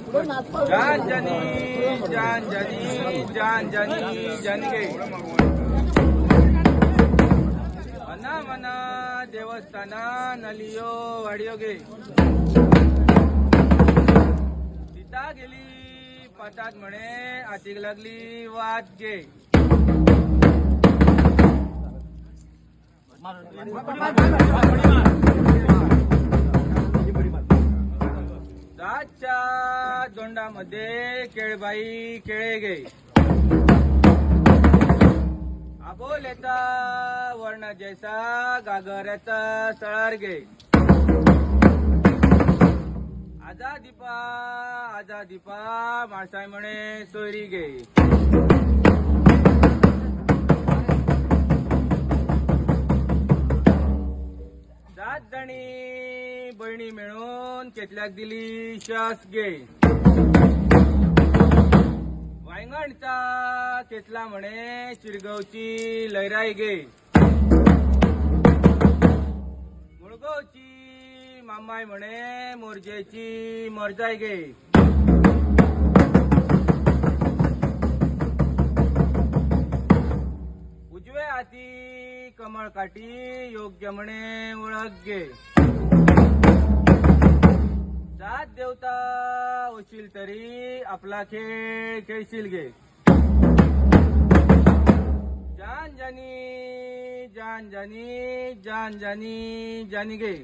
जान जानी जान जानी जान जानी जानिगे मना मना देवस्थाना नलियो वाडियोगे सीता गेली पातात म्हणे आतीक लागली वाद गे रातच्या दोंडामध्ये केळबाई केळे गे आबोलेचा वर्ण जैसा गागऱ्याचा सळार गे आजा दीपा माणसाय म्हणे सोयरी गे सात जणी बहिणी मिळून केतल्याक दिली शास गे वांगणचा केतला म्हणे शिरगावची लयराई गे मुळगावची मामाय म्हणे मोरजेची मोरजाय गे उजवे हाती कमळ काठी योग्य म्हणे ओळख गे सात देवता होशील तरी आपला खेळ खेळशील गे जान जानी जान जानी जान जानी जानी गे